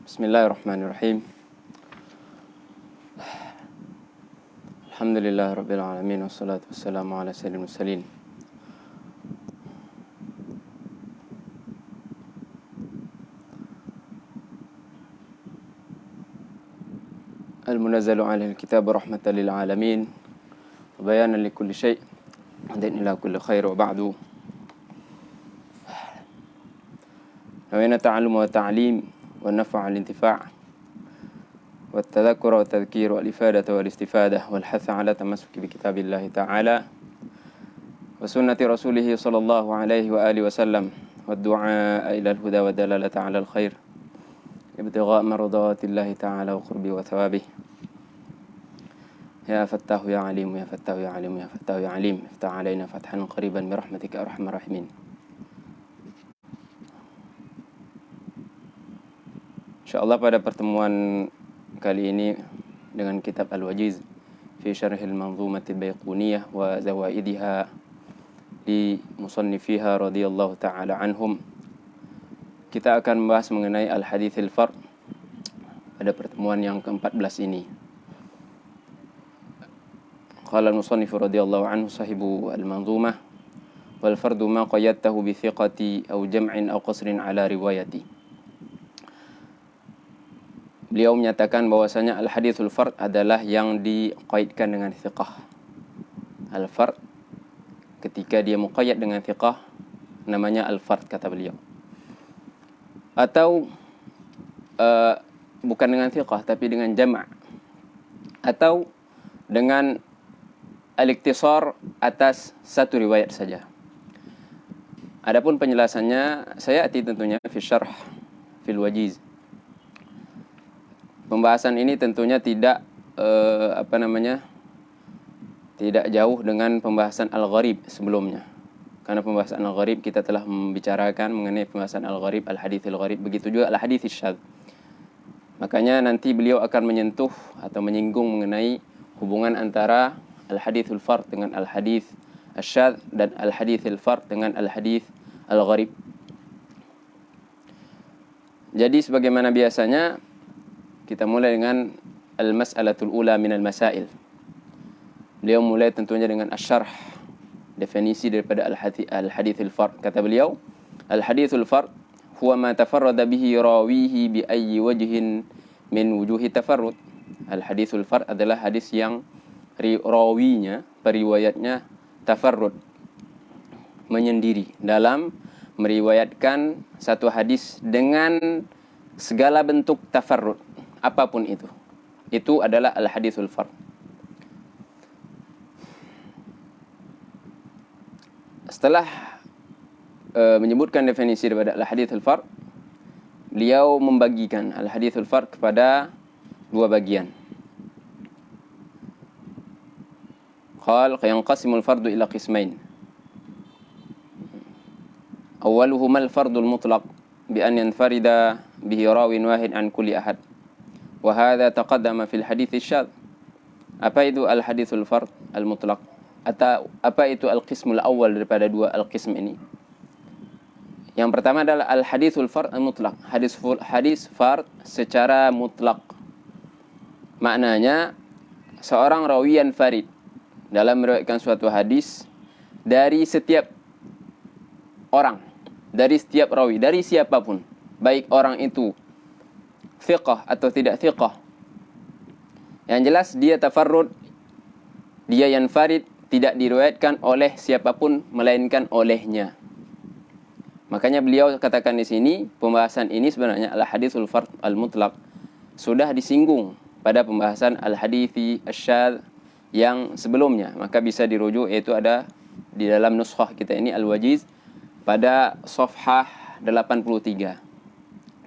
Bismillahirrahmanirrahim. Alhamdulillah rabbil alamin wassalatu wassalamu ala sayyidil mursalin. Al-munazzalu 'alal kitab rahmatan lil alamin wa bayanan likulli syai' dan ila kulli khair wa ba'du. Nawayna ta'allum wa ta'lim wa naf'a al-intifa' والتذكر والتذكير والإفادة والاستفادة والحث على تمسك بكتاب الله تعالى وسنة رسوله صلى الله عليه وآله وسلم والدعاء إلى الهدى والدلالة على الخير ابتغاء مرضات الله تعالى وقربه وثوابه. يا فتاه يا عليم يا فتاه يا عليم يا فتاه يا عليم افتح علينا فتحا قريبا برحمتك يا أرحم الراحمين. InsyaAllah pada pertemuan kali ini dengan kitab Al-Wajiz fi Syarhil Manzumatil Baiquniyah wa Zawaidiha di musannifiha radhiyallahu ta'ala anhum, kita akan membahas mengenai Al-Hadithil Fard pada pertemuan yang ke-14 ini. Qala al-musannifu radhiyallahu anhu sahibu al-manzumah wal fardu ma qayyadtahu bi thiqati aw jam'in aw qasrin ala riwayati. Beliau menyatakan bahwasanya al-hadithul fard adalah yang diqaidkan dengan thiqah. Al-fard ketika dia muqayyad dengan thiqah namanya al-fard kata beliau. Atau bukan dengan thiqah tapi dengan jama' atau dengan al-iktisar atas satu riwayat saja. Adapun penjelasannya saya tentunya fi syarh fil wajiz. Pembahasan ini tentunya tidak tidak jauh dengan pembahasan al-gharib sebelumnya. Karena pembahasan al-gharib kita telah membicarakan mengenai pembahasan al-gharib, al-hadithil gharib, begitu juga al-hadithis syadz. Makanya nanti beliau akan menyentuh atau menyinggung mengenai hubungan antara al-hadithul fard dengan al-hadith asyadz dan al-hadithil fard dengan al-hadith al-gharib. Jadi sebagaimana biasanya kita mulai dengan al-mas'alatul ula minal masail. Beliau mulai tentunya dengan asyarh, definisi daripada al-hadithul fard. Kata beliau, al-hadithul fard huwa ma tafarrada bihi rawihi bi ayyi wajhin min wujuhi tafarrud. Al-hadithul fard adalah hadis yang rawinya, periwayatnya tafarrud, menyendiri dalam meriwayatkan satu hadis dengan segala bentuk tafarrud, apapun itu adalah al-hadithul fard. Setelah menyebutkan definisi daripada al-hadithul fard, beliau membagikan al-hadithul fard kepada dua bagian. Qala yanqasimul fardu ila qismain. Awwaluhuma al-fardul mutlaq bi an yanfarida bihi rawin wahid an kulli ahad. Wa hadha taqaddama fil hadits syadz. Apa itu al-hadithul fard al-mutlaq? Atau apa itu al-qismul awal daripada dua al-qism ini? Yang pertama adalah al-hadithul fard al-mutlaq. Hadis fard secara mutlak. Maknanya seorang rawiyan farid dalam meriwayatkan suatu hadis dari setiap orang, dari setiap rawi, dari siapapun, baik orang itu thiqah atau tidak thiqah. Yang jelas dia tafarrud, dia yanfarid, tidak diriwayatkan oleh siapapun melainkan olehnya. Makanya beliau katakan di sini, pembahasan ini sebenarnya al-hadithul fard al-mutlaq sudah disinggung pada pembahasan al-hadithi asyadz yang sebelumnya. Maka bisa dirujuk, yaitu ada di dalam nuskhah kita ini al-wajiz pada safhah 83.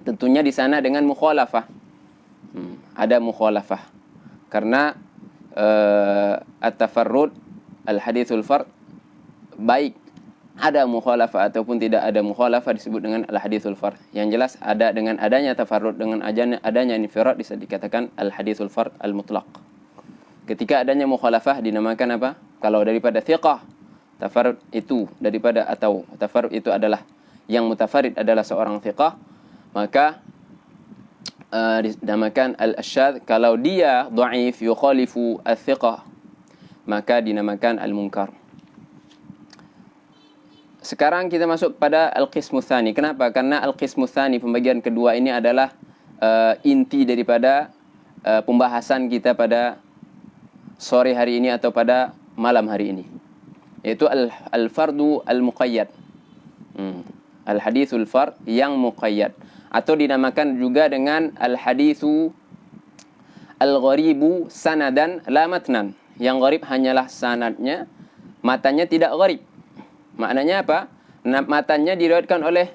Tentunya di sana dengan mukhalafah. Ada mukhalafah. Karena at-tafarrud al-hadithul fard, baik ada mukhalafah ataupun tidak ada mukhalafah, disebut dengan al-hadithul fard. Yang jelas ada dengan adanya tafarrud, dengan adanya infirad, bisa dikatakan al-hadithul fard al-mutlaq. Ketika adanya mukhalafah dinamakan apa? Kalau daripada thiqah, tafarrud itu daripada, atau tafarrud itu adalah yang mutafarid adalah seorang thiqah, maka dinamakan al-syadz. Kalau dia dhaif yukhalifu al-thiqah, maka dinamakan al-munkar. Sekarang kita masuk pada al-qismu tsani. Kenapa? Karena al-qismu tsani, pembagian kedua ini adalah inti daripada pembahasan kita pada sore hari ini atau pada malam hari ini, yaitu al-fardu al-muqayyad. Al-hadithul fard yang muqayyad, atau dinamakan juga dengan al-hadithu al-gharibu sanadan la matnan. Yang gharib hanyalah sanadnya, matanya tidak gharib. Maknanya apa? Matanya diriwayatkan oleh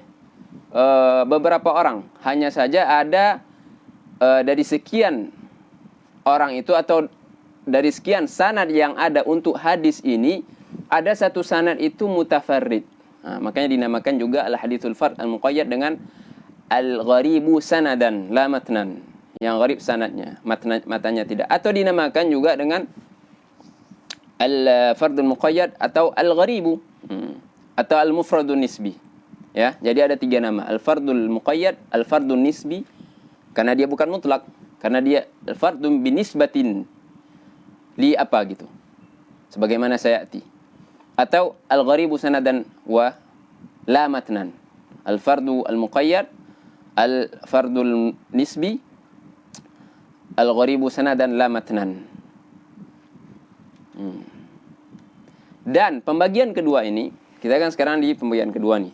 beberapa orang. Hanya saja ada dari sekian orang itu, atau dari sekian sanad yang ada untuk hadis ini, ada satu sanad itu mutafarrid. Makanya dinamakan juga al-hadithul fard al-muqayyad dengan al-gharibu sanadan la matnan. Yang gharib sanadnya, matanya tidak. Atau dinamakan juga dengan al-fardul muqayyad atau al-gharibu, atau al-mufradun nisbi. Ya, jadi ada 3 nama: al-fardul muqayyad, al-fardun nisbi karena dia bukan mutlak, karena dia al-fardun binisbatin li apa gitu, sebagaimana sayati. Atau al-gharibu sanadan wa la matnan. Al-fardu al-muqayyad, al-fardul nisbi, al-gharibu sanadan la matnan. Dan pembagian kedua ini, kita kan sekarang di pembagian kedua nih,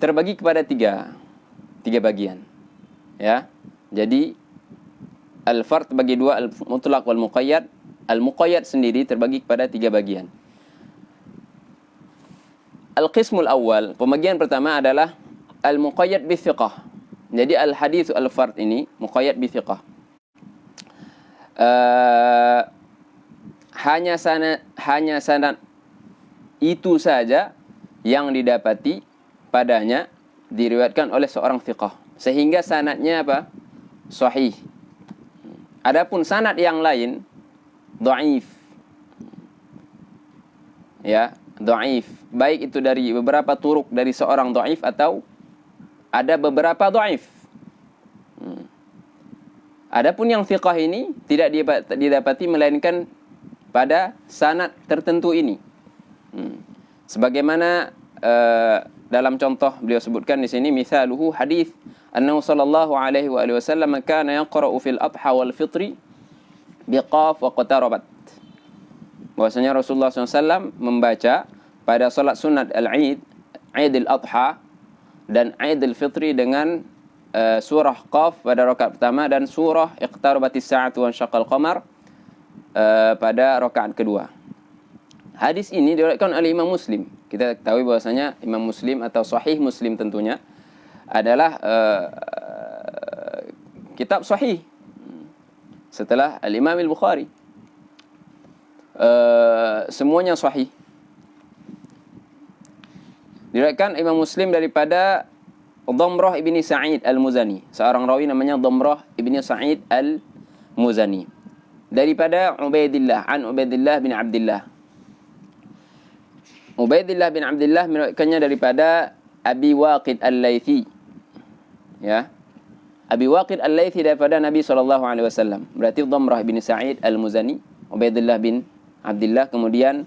terbagi kepada tiga bagian. Ya, jadi al-fard bagi 2, al-mutlaq wal muqayyad. Al-muqayyad sendiri terbagi kepada 3 bagian. Al-qismul awal, pembagian pertama adalah al-muqayyad bi thiqah. Jadi al-hadits al-fard ini muqayyad bi thiqah. Hanya sanad itu saja yang didapati padanya diriwayatkan oleh seorang thiqah, sehingga sanadnya apa? Sahih. Adapun sanad yang lain dhaif. Ya, dhaif. Baik itu dari beberapa turuk dari seorang dhaif, atau ada beberapa dhaif. Adapun yang thiqah ini tidak didapati melainkan pada sanad tertentu ini. Sebagaimana dalam contoh beliau sebutkan di sini, misaluhu hadis annahu sallallahu alaihi wa alihi wasallam kana yaqra'u fil adha wal fitri biqaf wa qatarabat. Bahwasanya Rasulullah SAW membaca pada salat sunat al-Eid, Eid al-Adha dan Eid al-Fitri dengan surah Qaf pada rakaat pertama dan surah Iqtarabatis Sa'atu wa Syaqqal Qamar pada rakaat kedua. Hadis ini diriwayatkan oleh Imam Muslim. Kita ketahui bahwasanya Imam Muslim atau Sahih Muslim tentunya adalah kitab sahih setelah Al-Imam Al-Bukhari. Semuanya sahih. Diriwayatkan Imam Muslim daripada Dhamrah ibni Sa'id al-Muzani, seorang rawi namanya Dhamrah ibni Sa'id al-Muzani, daripada Ubaidillah bin Abdillah. Ubaidillah bin Abdillah meriwayatkannya daripada Abi Waqid al-Laythi. Ya. Abi Waqid al-Laythi daripada Nabi SAW. Berarti Dhamrah bin Sa'id al-Muzani, Ubaidillah bin Abdillah, kemudian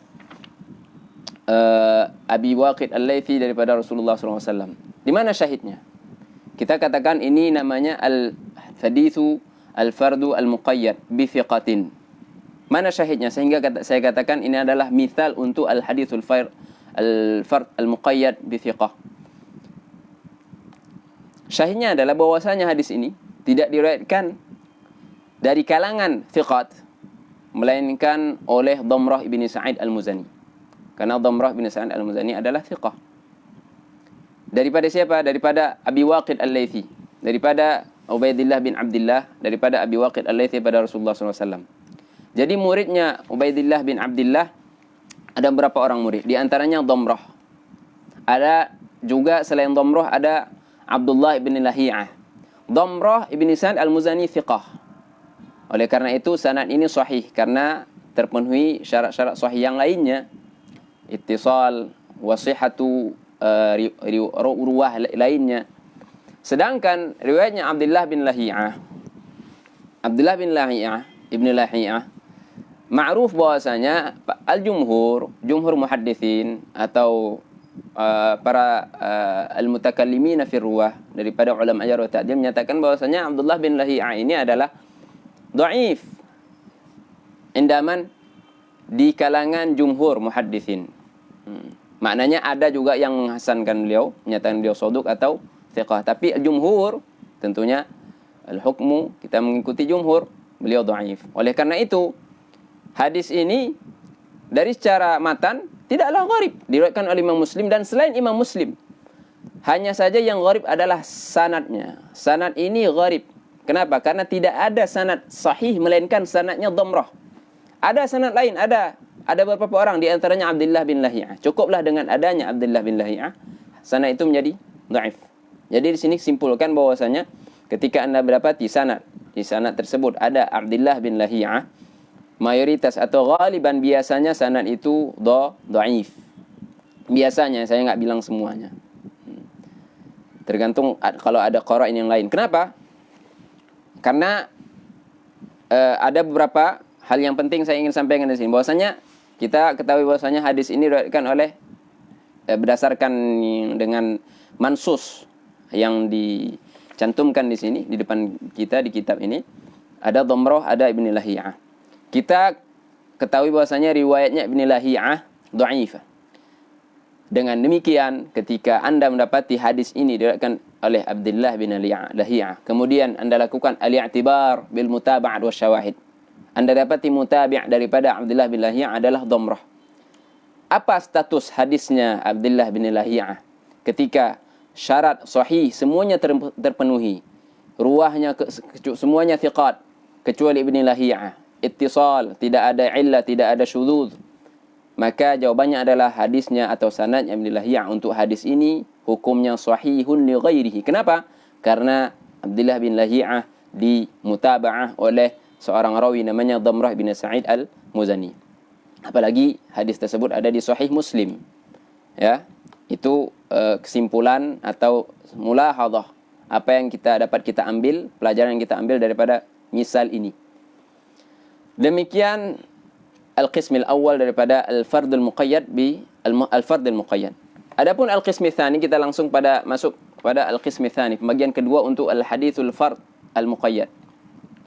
Abi Waqid al-Laythi daripada Rasulullah SAW. Di mana syahidnya? Kita katakan ini namanya al-hadithu al-fardu al-muqayyad bi thiqatin. Mana syahidnya? Sehingga saya katakan ini adalah misal untuk al-hadithul fard al-muqayyad bi thiqah. Syahidnya adalah bahwasanya hadis ini tidak diriwayatkan dari kalangan thiqat, melainkan oleh Dhamrah ibn Sa'id al-Muzani. Karena Dhamrah ibn Sa'id al-Muzani adalah thiqah. Daripada siapa? Daripada Abi Waqid al-Laythi, daripada Ubaidillah bin Abdillah, daripada Abi Waqid al-Laythi pada Rasulullah SAW. Jadi muridnya Ubaidillah bin Abdillah ada berapa orang murid? Di antaranya Dhamrah. Ada juga selain Dhamrah ada Abdullah ibn Lahiyah. Dhamrah ibn Sa'id al-Muzani thiqah. Oleh karena itu sanad ini sahih karena terpenuhi syarat-syarat sahih yang lainnya. Ittisal, wasihatu, ruwah lainnya. Sedangkan riwayatnya Abdullah bin Lahiyah, Abdullah bin Lahiyah, Ibn Lahiyah, ma'ruf bahwasanya jumhur muhaddithin atau para al-mutakallimina fi ruwah daripada ulama jarh wa ta'dil menyatakan bahwasanya Abdullah bin Lahiyah ini adalah dhaif indaman di kalangan jumhur muhaddithin. Maknanya ada juga yang menghasankan beliau, menyatakan beliau saduq atau thiqah, tapi jumhur tentunya al-hukmu kita mengikuti jumhur, beliau dhaif. Oleh karena itu hadis ini dari secara matan tidaklah gharib, diriwayatkan oleh Imam Muslim dan selain Imam Muslim. Hanya saja yang gharib adalah sanadnya. Sanad ini gharib. Kenapa? Karena tidak ada sanad sahih melainkan sanadnya dhamrah. Ada sanad lain, ada beberapa orang di antaranya Abdullah bin Lahiyah. Cukuplah dengan adanya Abdullah bin Lahiyah, sanad itu menjadi dhaif. Jadi di sini simpulkan bahwasanya ketika Anda mendapati sanad, di sanad tersebut ada Abdullah bin Lahiyah, mayoritas atau ghaliban biasanya sanad itu dhaif. Biasanya, saya nggak bilang semuanya. Tergantung kalau ada qara'in yang lain. Kenapa? Karena ada beberapa hal yang penting saya ingin sampaikan di sini. Bahwasanya kita ketahui bahwasanya hadis ini diriwayatkan oleh berdasarkan dengan mansus yang dicantumkan di sini di depan kita di kitab ini. Ada dhamrah, ada Ibn Lahiyah. Kita ketahui bahwasanya riwayatnya Ibn Lahiyah dhaifah. Dengan demikian, ketika Anda mendapati hadis ini diriwayatkan oleh Abdullah bin Lahiyah, kemudian Anda lakukan al-i'tibar bil mutaba'at wa syawahid. Anda dapati mutabi' daripada Abdullah bin Lahiyah adalah dhamrah. Apa status hadisnya Abdullah bin Lahiyah ketika syarat sahih semuanya terpenuhi? Ruwahnya semuanya thiqat kecuali Ibn Lahiyah. Ittisal, tidak ada illah, tidak ada syudzuz. Maka jawabannya adalah hadisnya atau sanadnya Ibn Lahiyah untuk hadis ini hukumnya sahihun li ghairihi. Kenapa? Karena Abdullah bin Lahiyah dimutaba'ah oleh seorang rawi namanya Dhamrah bin Sa'id al-Muzani. Apalagi hadis tersebut ada di Sahih Muslim. Ya, itu kesimpulan atau mulahadhah apa yang dapat kita ambil, pelajaran yang kita ambil daripada misal ini. Demikian al-qism al-awwal daripada al-fard al-muqayyad bi al-fard al-muqayyad. Adapun al-qism tsani kita langsung masuk pada al-qism tsani, pembagian kedua untuk al-haditsul fard al-muqayyad.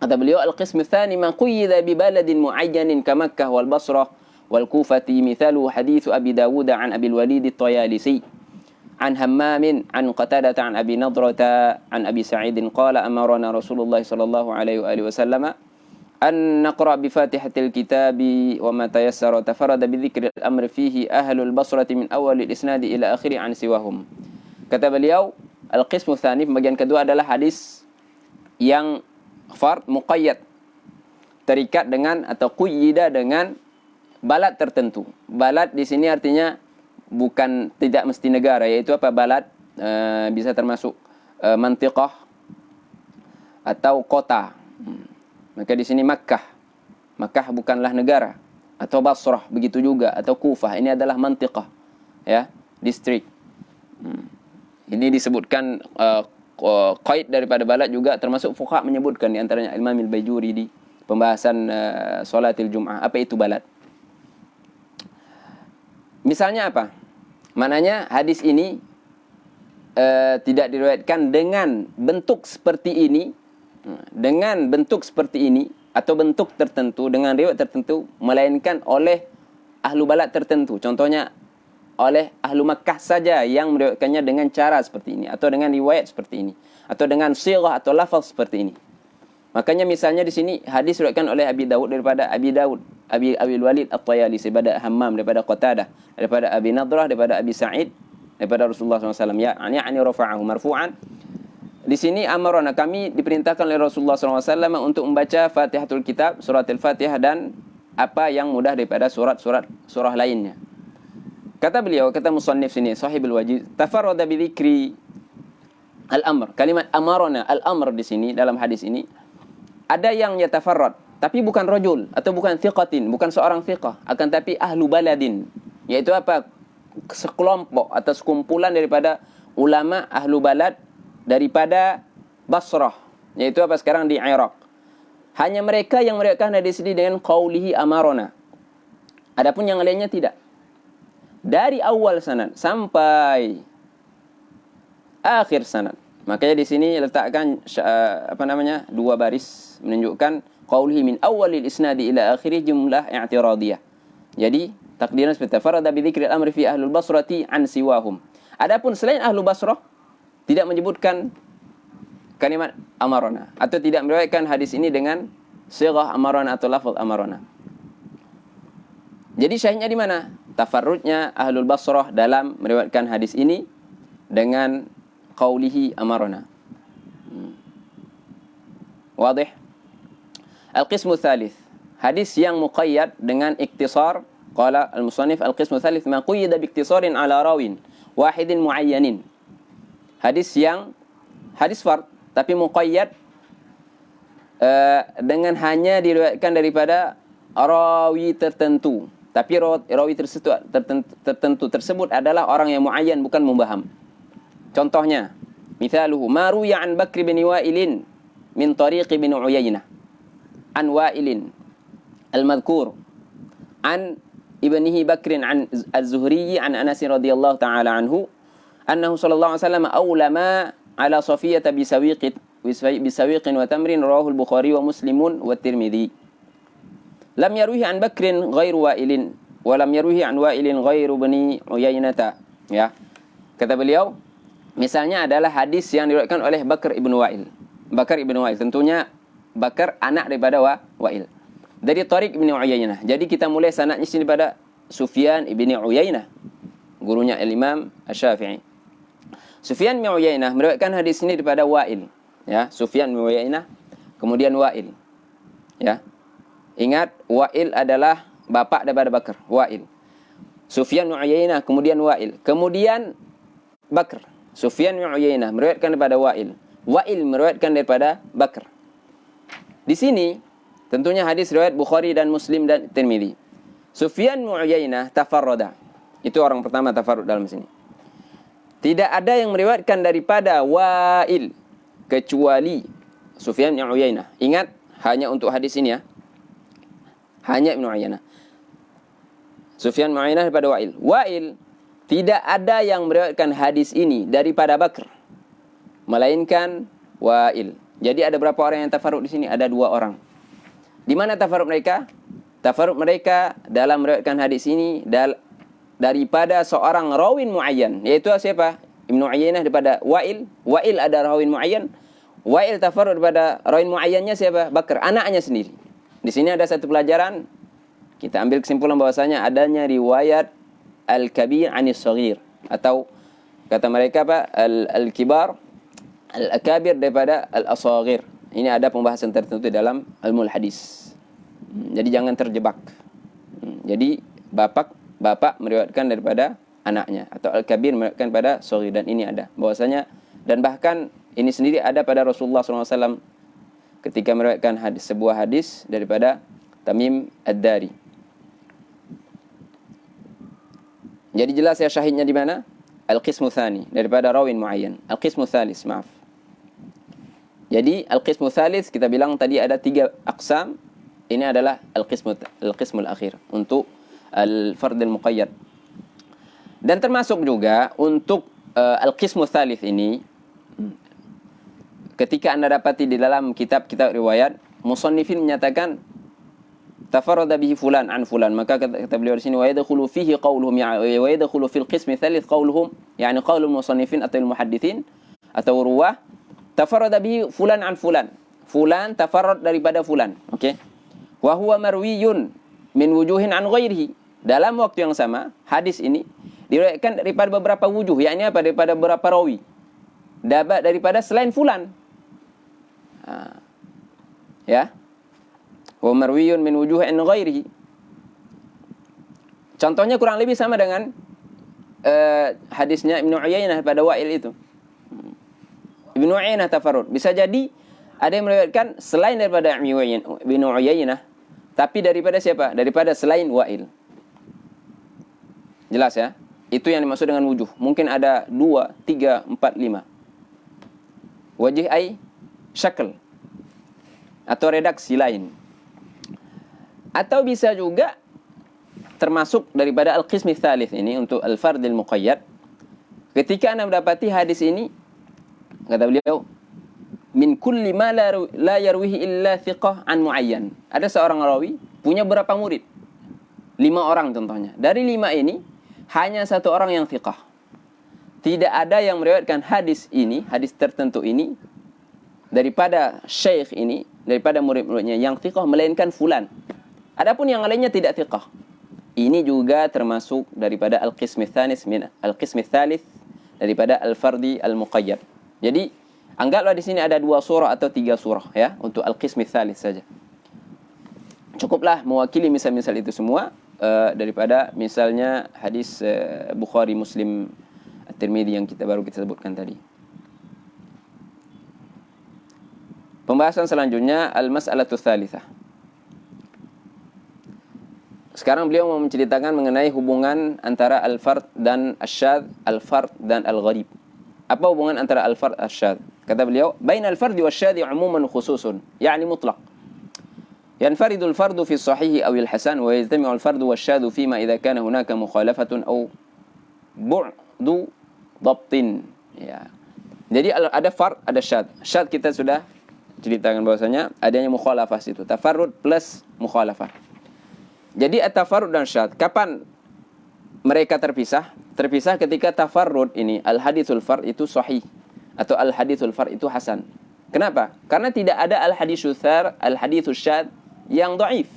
Kata beliau al-qism tsani ma quyida bi baladin muayyanin ka Makkah wal Basrah wal Kufati mithalu hadits Abi Dawud an Abi al-Walid at-Tayalisi an Hammam an Qatadah an Abi Nadrah an Abi Sa'id qala amarna Rasulullah sallallahu alaihi wasallam أن نقرأ بفاتحة الكتاب وما تيسر تفرد بذكر الأمر فيه أهل البصرة من أول الإسناد إلى آخره عن سواهم. Kata beliau, al-qismu tsani, pembagian kedua adalah hadis yang fard muqayyad, terikat dengan atau quyida dengan balad tertentu. Balad di sini artinya bukan tidak mesti negara, yaitu apa balad bisa termasuk mantiqah atau kota. Maka di sini Makkah bukanlah negara, atau Basrah begitu juga, atau Kufah ini adalah mantiqah, ya, distrik. Ini disebutkan qaid daripada balad juga termasuk fuqaha menyebutkan di antaranya Imam al-Baijuri di pembahasan salatil Jum'ah apa itu balad. Misalnya apa? Maknanya hadis ini tidak diriwayatkan dengan bentuk seperti ini, atau bentuk tertentu dengan riwayat tertentu, melainkan oleh ahlu balad tertentu. Contohnya oleh ahlu Makkah saja yang meriwayatkannya dengan cara seperti ini, atau dengan riwayat seperti ini, atau dengan sighah atau lafaz seperti ini. Makanya misalnya di sini hadis diriwayatkan oleh Abi Dawud daripada Abi al-Walid at-Tayalisi, daripada Hammam, daripada Qatadah, daripada Abi Nadrah, daripada Abi Sa'id, daripada Rasulullah SAW. Yani rafa'ahu marfu'an. Di sini amarona, kami diperintahkan oleh Rasulullah SAW untuk membaca Fatihatul Kitab, surat Al-Fatihah dan apa yang mudah daripada surah lainnya. Kata beliau, kata musannif sini, Sahibul Wajiz, tafarrada bi dzikri al-amr. Kalimat amarona, al-amr di sini dalam hadis ini ada yang yatafarrad, tapi bukan rajul atau bukan thiqatin, bukan seorang thiqah, akan tapi ahlu baladin, yaitu apa? Sekelompok atau sekumpulan daripada ulama ahlu balad daripada Basrah, yaitu apa sekarang di Iraq. Hanya mereka yang meriwayatkan hadis ini dengan qaulihi amarona. Adapun yang lainnya tidak. Dari awal sanad sampai akhir sanad. Makanya di sini letakkan dua baris menunjukkan qaulihi min awalil isnadi ila akhirih jumlah i'tiradiyah. Jadi takdiran seperti farada bi dzikril amri fi ahlul basrati an siwahum. Adapun selain ahlu Basrah tidak menyebutkan kalimat amarona atau tidak meriwayatkan hadis ini dengan sighah amarona atau lafaz amarona. Jadi syahidnya di mana? Tafarrudnya ahlul Basrah dalam meriwayatkan hadis ini dengan qaulihi amarona. Wadih? Al-qismu tsalits, hadis yang muqayyad dengan iktisar. Qala al-musannif al-qismu tsalits ma quyida bi iktisarin ala rawin wahidin muayyanin. Hadis fard tapi muqayyad dengan hanya diriwayatkan daripada rawi tertentu. Tapi rawi tertentu tersebut adalah orang yang muayyan, bukan mubaham. Contohnya, mithaluhu ma ruya an Bakr bin Wa'ilin min tariq bin Uyainah an Wa'ilin al-madhkur an ibnihi Bakrin an az-Zuhri an Anas radhiyallahu ta'ala anhu annahu sallallahu alaihi wasallam awlama ala Safiyah bisawiqin wa tamrin rawahu al-Bukhari wa Muslimun wa Tirmidzi. Lam yaruhi an Bakrin ghairu Wa'ilin wa lam yaruhi an Wa'ilin ghairu bani Uyainata. Ya. Kata beliau, misalnya adalah hadis yang diriwayatkan oleh Bakar ibn Wa'il. Bakar ibn Wa'il, tentunya Bakar anak daripada Wa'il. Dari Tariq ibn Uyainah. Jadi kita mulai sanadnya sini pada Sufyan ibn Uyainah, gurunya Al-Imam Asy-Syafi'i. Sufyan bin Uyainah meriwayatkan hadis ini daripada Wa'il. Ya, Sufyan bin Uyainah, kemudian Wa'il. Ya. Ingat, Wa'il adalah bapak daripada Bakar, Wa'il. Sufyan bin Uyainah, kemudian Wa'il. Kemudian Bakar. Sufyan bin Uyainah meriwayatkan daripada Wa'il. Wa'il meriwayatkan daripada Bakar. Di sini tentunya hadis riwayat Bukhari dan Muslim dan Tirmidzi. Sufyan bin Uyainah tafarrada. Itu orang pertama tafarrud dalam sini. Tidak ada yang meriwayatkan daripada Wa'il kecuali Sufyan bin Uyainah. Ingat, hanya untuk hadis ini ya. Hanya Ibn Uyainah. Sufyan bin Uyainah daripada Wa'il. Wa'il tidak ada yang meriwayatkan hadis ini daripada Bakr, melainkan Wa'il. Jadi ada berapa orang yang tafarrud di sini? Ada 2 orang. Di mana tafarrud mereka? Tafarrud mereka dalam meriwayatkan hadis ini daripada seorang rawin muayyan, yaitu siapa? Ibnu Uyainah daripada Wa'il. Wa'il ada rawin muayyan. Wa'il tafarrud daripada rawin muayyannya siapa? Bakr, anaknya sendiri. Di sini ada satu pelajaran. Kita ambil kesimpulan bahwasanya adanya riwayat al-kabir anis saghir, atau kata mereka apa? Al-kibar al-akabir daripada al-asaghir. Ini ada pembahasan tertentu dalam ilmu hadis. Jadi jangan terjebak. Jadi bapak meriwayatkan daripada anaknya, atau al-kabir meriwayatkan pada saghir, dan ini ada bahwasanya, dan bahkan ini sendiri ada pada Rasulullah SAW ketika meriwayatkan sebuah hadis daripada Tamim ad-Dari. Jadi jelas ya syahidnya di mana? Al-qismu tsani, daripada rawin muayyan. Al-qismu tsalis, maaf. Jadi al-qismu tsalis kita bilang tadi ada 3 aqsam. Ini adalah al-qismul akhir untuk al-fard al-muqayyad. Dan termasuk juga untuk al-qismu tsalis ini, ketika Anda dapati di dalam kitab-kitab riwayat, musannifin menyatakan tafarrada bihi fulan an fulan, maka kata beliau di sini wa yadkhulu fihi qauluhum, wa yadkhulu fil qismi tsalits qauluhum, yani qaulul musannifin atau muhadditsin atau ruwah, tafarrada bihi fulan an fulan. Fulan tafarrad daripada fulan. Okey. Wa huwa marwiyun min wujuhin an ghairihi. Dalam waktu yang sama, hadis ini diriwayatkan daripada beberapa wujuh, yakni apa? Daripada beberapa rawi. Dapat daripada selain fulan. Ya. Wa marwiyun min wujuhin ghairihi. Contohnya kurang lebih sama dengan hadisnya Ibnu Uyainah pada Wa'il itu. Ibnu Uyainah tafarrud. Bisa jadi ada yang meriwayatkan selain daripada Ibnu Uyainah, tapi daripada siapa? Daripada selain Wa'il. Jelas ya? Itu yang dimaksud dengan wujuh. Mungkin ada 2, 3, 4, 5. Wajih ay syakl atau redaksi lain. Atau bisa juga termasuk daripada al-qismi tsalits ini untuk al-fardil muqayyad. Ketika Anda mendapati hadis ini, kata beliau, min kulli ma la yarwihi illa thiqah an muayyan. Ada seorang rawi punya berapa murid? 5 orang contohnya. Dari 5 ini hanya 1 orang yang thiqah. Tidak ada yang meriwayatkan hadis ini, hadis tertentu ini daripada syekh ini, daripada murid-muridnya yang thiqah melainkan fulan. Adapun yang lainnya tidak thiqah. Ini juga termasuk daripada al-qismi tsalis min al-qismi tsalits daripada al-fardi al-muqayyad. Jadi anggaplah di sini ada 2 surah atau 3 surah ya untuk al-qismi tsalits saja. Cukuplah mewakili misal-misal itu semua daripada misalnya hadis Bukhari, Muslim, At-Tirmidzi yang baru kita sebutkan tadi. Pembahasan selanjutnya al-mas'alatu tsalitsah. Sekarang beliau mau menceritakan mengenai hubungan antara al-fard dan asy-syadz, al-fard dan al-gharib. Apa hubungan antara al-fard dan asy-syadz? Kata beliau, "Bain al-fard wa asy-syadz 'umuman khususun", yani mutlaq. Yanfaridu al-fardu fi as-sahih aw al-hasan wa yajtami'u al-fardu wasyadz fima idza kana hunaka mukhalafatun aw bu'du dhabtin. Ya. Jadi ada fard, ada syadz. Syadz kita sudah ceritakan bahwasanya adanya mukhalafah situ. Tafarrud plus mukhalafah. Jadi at-tafarrud dan syadz, kapan mereka terpisah? Terpisah ketika tafarrud ini, al-haditsul fard itu sahih atau al-haditsul fard itu hasan. Kenapa? Karena tidak ada al-haditsus tsar, al-haditsus syadz yang dhaif.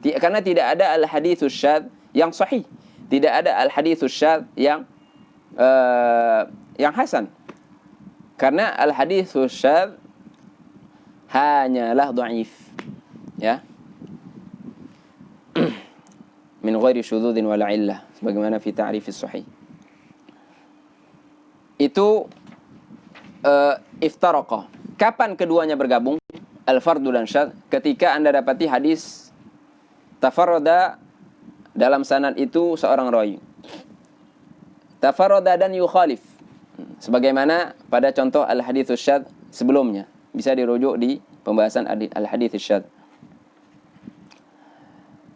Karena tidak ada al-haditsus syadz yang sahih. Tidak ada al-haditsus syadz yang hasan. Karena al-haditsus syadz hanyalah dhaif. Ya. Min ghairi syudzudin wala illah, sebagaimana fi ta'rifis sahih. Itu iftaraqa. Kapan keduanya bergabung? Al-fardu dan syadz, ketika Anda dapati hadis tafarrada dalam sanad itu seorang rawi. Tafarrada dan yukhalif. Sebagaimana pada contoh al-haditsus syadz sebelumnya. Bisa dirujuk di pembahasan al-haditsus syadz.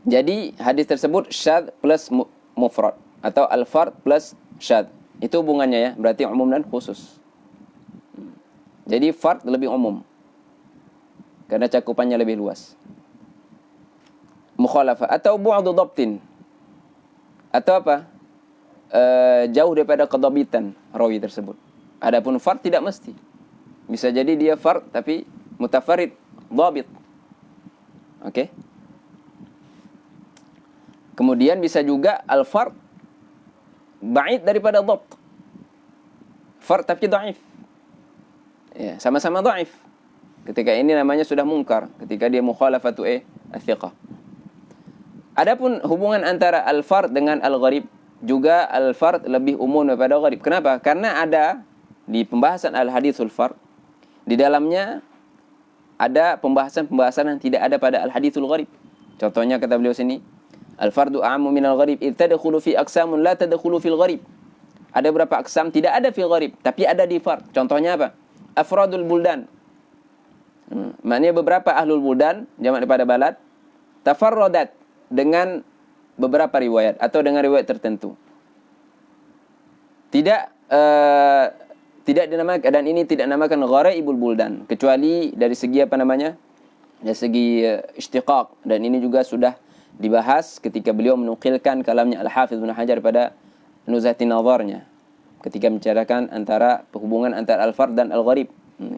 Jadi hadis tersebut syadz plus mufrad atau al-fard plus syadz. Itu hubungannya ya, berarti umum dan khusus. Jadi fard lebih umum karena cakupannya lebih luas. Mukhalafah atau bu'du dhabtin. Atau apa? Jauh daripada kedhabitan rawi tersebut. Adapun fard tidak mesti. Bisa jadi dia fard tapi mutafarrid, dhabit. Oke? Kemudian bisa juga al-fard ba'id daripada dhabt. Fard tapi dhaif. Ya, sama-sama dhaif. Ketika ini namanya sudah munkar, ketika dia mukhalafatu al-thiqah. Adapun hubungan antara al-fard dengan al-gharib, juga al-fard lebih umum daripada gharib. Kenapa? Karena ada di pembahasan al-haditsul fard, di dalamnya ada pembahasan-pembahasan yang tidak ada pada al-haditsul gharib. Contohnya kata beliau sini, al-fardu a'ammu minal gharib, id tadkhulu fi aqsamun la tadkhulu fil gharib. Ada berapa aksam tidak ada fil gharib, tapi ada di fard. Contohnya apa? Afradul buldan. Maknanya beberapa ahlul buldan, jamak daripada balad, tafarradat dengan beberapa riwayat atau dengan riwayat tertentu. Tidak dinamakan, dan ini tidak dinamakan gharaibul buldan, kecuali dari segi apa namanya? Dari segi istiqaq, dan ini juga sudah dibahas ketika beliau menukilkan kalamnya Al-Hafidz Ibnu Hajar pada Nuzhatin Nadharnya ketika membicarakan antara hubungan antara al-fard dan al-gharib.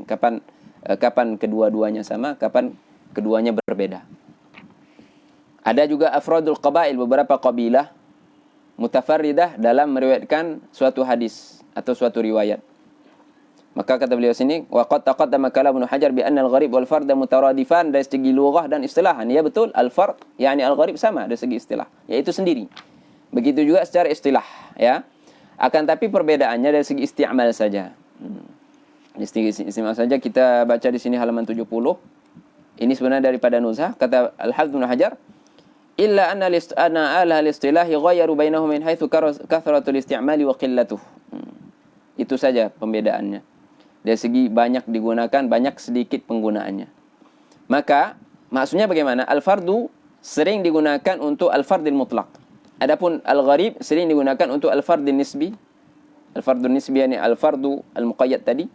Kapan kedua-duanya sama, kapan keduanya berbeda. Ada juga afradul qabail, beberapa qabilah mutafarridah dalam meriwayatkan suatu hadis atau suatu riwayat. Maka kata beliau sini, wa qad taqaddama kalam Ibnu Hajar bi anna al-gharib wal fard mutaradifan dari segi lughah dan istilahan. Ya betul, al-fard yakni al-gharib sama dari segi istilah, yaitu sendiri. Begitu juga secara istilah, ya. Akan tapi perbedaannya dari segi isti'mal saja. Dari segi isti'mal saja kita baca di sini halaman 70. Ini sebenarnya daripada Nuzhah, kata Al-Hafidz Ibnu Hajar, illa anna ahla al-istilahi ghayyaru bainahum min haitsu kathratul isti'mali wa qillatuh. Itu saja pembedaannya. dari segi banyak digunakan, banyak sedikit penggunaannya. Maka maksudnya bagaimana? Al-fardu sering digunakan untuk al-fardil mutlaq. Adapun al-gharib sering digunakan untuk al-fardil nisbi. Al-fardul nisbi yani al-fardu al-muqayyad tadi.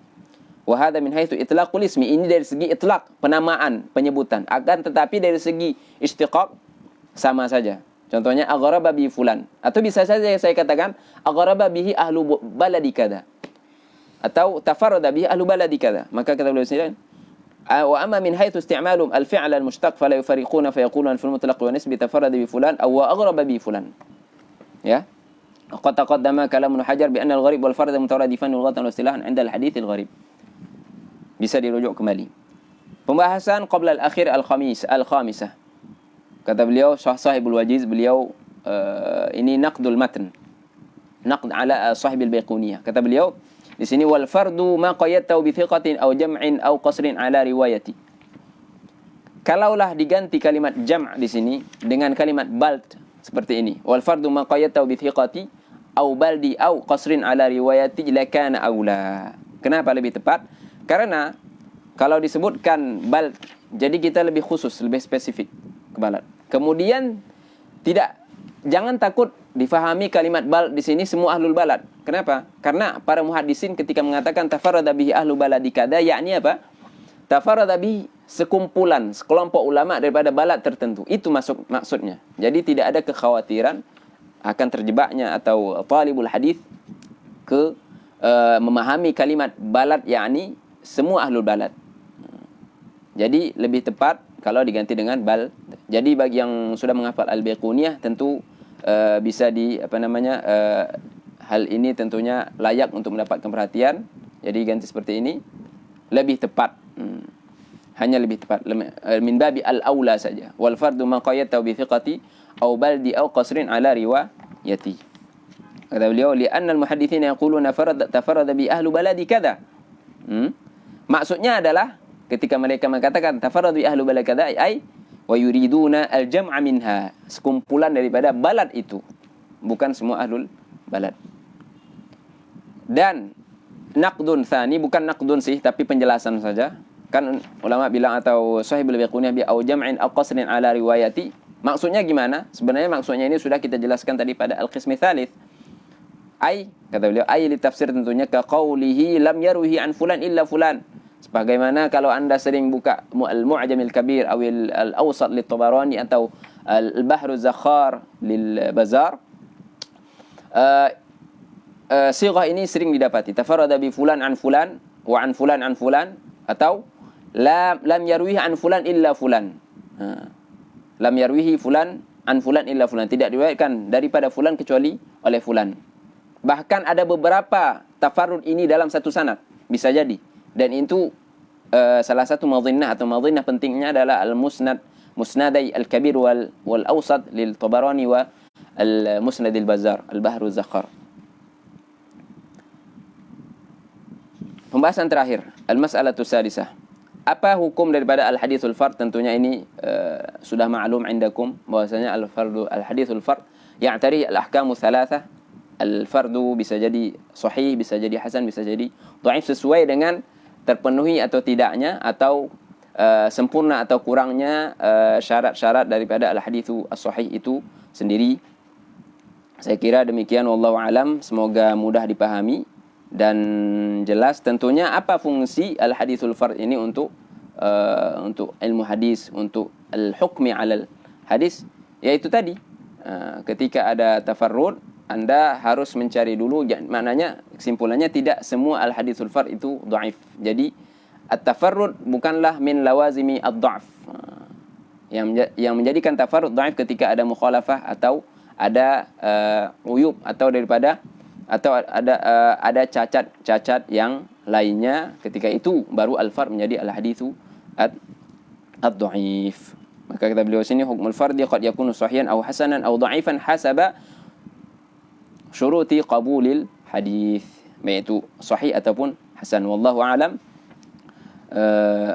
Wa hadha min haitsu itlaqul ismi. Ini dari segi itlaq, penamaan, penyebutan. Akan tetapi dari segi istiqaq sama saja. Contohnya aghraba bi fulan. Atau bisa saja saya katakan aghraba bihi ahlu baladi kada. Atau tafarrada bihi ahlu baladi kada. Maka kata beliau sendiri, wa amma min haitsu isti'malum al-fi'l al-mushtaq fala yufariquna fa yaquluna fil mutlaq wa nisbi tafarrada bi fulan aw aghraba bi fulan. Ya. Qad taqaddama kalam Ibnu Hajar bi anna al-gharib wal fard mutaradifan lughatan wa istilahan 'inda al-hadits al-gharib. Bisa dirujuk kembali. Pembahasan qabla al-akhir al-khamisah. Kata beliau Sahibul Wajiz, beliau ini naqdul matn. Naqd ala Sahibil Baiquniyah. Kata beliau di sini wal fardu ma qayyatahu bi thiqatin aw jam'in aw qasrin ala riwayati. Kalaulah diganti kalimat jam' di sini dengan kalimat bald seperti ini. Wal fardu ma qayyatahu bi thiqati aw baldi aw qasrin ala riwayati lakana aula. Kenapa lebih tepat? Karena kalau disebutkan bald, jadi kita lebih khusus, lebih spesifik ke balad. Kemudian jangan takut difahami kalimat bald di sini semua ahlul balad. Kenapa? Karena para muhaddisin ketika mengatakan tafarrada bihi ahlu baladi kada, yakni apa? Tafarrada bihi sekumpulan, sekelompok ulama daripada balad tertentu. Itu maksudnya. Jadi tidak ada kekhawatiran akan terjebaknya atau talibul hadis ke memahami kalimat balad yakni semua ahlul balad. Jadi lebih tepat kalau diganti dengan bal. Jadi bagi yang sudah menghafal Al-Baiquniyah tentu bisa hal ini tentunya layak untuk mendapatkan perhatian. Jadi ganti seperti ini lebih tepat. Hanya lebih tepat min babi al-aula saja. Wal fardu ma qayyata bi thiqati aw baldi aw qasrin ala riwayati. Kata beliau li'anna al-muhadditsina yaquluna tafarrada bi ahlu baladi kada. Maksudnya adalah ketika mereka mengatakan tafarradu ahlu balad kada ay wa yuriduna al-jam'a minha, sekumpulan daripada balad itu, bukan semua ahlul balad. Dan naqdun tsani, bukan naqdun sih tapi penjelasan saja. Kan ulama bilang atau Sahibul Baiquniyah bi au jam'in aw qasrin ala riwayati. Maksudnya gimana? Sebenarnya maksudnya ini sudah kita jelaskan tadi pada al-qismi tsalits. Ai kata beliau ai li tafsir tentunya ka qaulihi lam yaruhi an fulan illa fulan. Sebagaimana kalau anda sering buka Al-Mu'jamil Kabir atau Al-Awsat li Tabarani atau Al-Bahru Zakhar lil Bazar, sighah ini sering didapati. Tafarrada bi fulan an fulan wa an fulan an fulan, atau lam yarwihi an fulan illa fulan. Lam yarwihi fulan an fulan illa fulan. Tidak diriwayatkan daripada fulan kecuali oleh fulan. Bahkan ada beberapa tafarrud ini dalam satu sanad. Bisa jadi. Dan itu salah satu madhinnah atau madhinnah pentingnya adalah musnadai al-kabir wal awsat lil Tabarani wa al-musnad al-Bazzar al-Bahru Zakhar. Pembahasan terakhir, al-mas'alatu sadisah. Apa hukum daripada al-hadithul fard? Tentunya ini sudah ma'lum indakum bahwasanya al-hadithul fard ya'tari al-ahkamu thalathah. Al-fardu bisa jadi sahih, bisa jadi hasan, bisa jadi dhaif sesuai dengan terpenuhi atau tidaknya atau sempurna atau kurangnya syarat-syarat daripada al-hadithu as-sahih itu sendiri. Saya kira demikian, wallahu alam. Semoga mudah dipahami dan jelas. Tentunya apa fungsi al-hadithul fard ini untuk ilmu hadis, untuk al-hukmi 'alal hadis, yaitu tadi ketika ada tafarrud Anda harus mencari dulu, maknanya kesimpulannya tidak semua al-hadithul fard itu dhaif. Jadi at-tafarrud bukanlah min lawazimi ad-dha'f. Yang menjadikan tafarrud dhaif ketika ada mukhalafah atau ada uyub atau daripada atau ada cacat-cacat yang lainnya, ketika itu baru al-fard menjadi al-hadithu ad-dhaif. Maka kata beliau sini hukmul fardhi qad yakunu sahihan aw hasanan aw dha'ifan hasaba syuruti qabulil hadis, yaitu sahih ataupun hasan. Wallahu a'lam.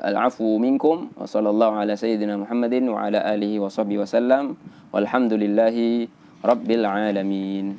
Al-'afwu minkum wa sallallahu ala sayyidina Muhammadin wa ala alihi wa sahbihi wa sallam walhamdulillahi rabbil alamin.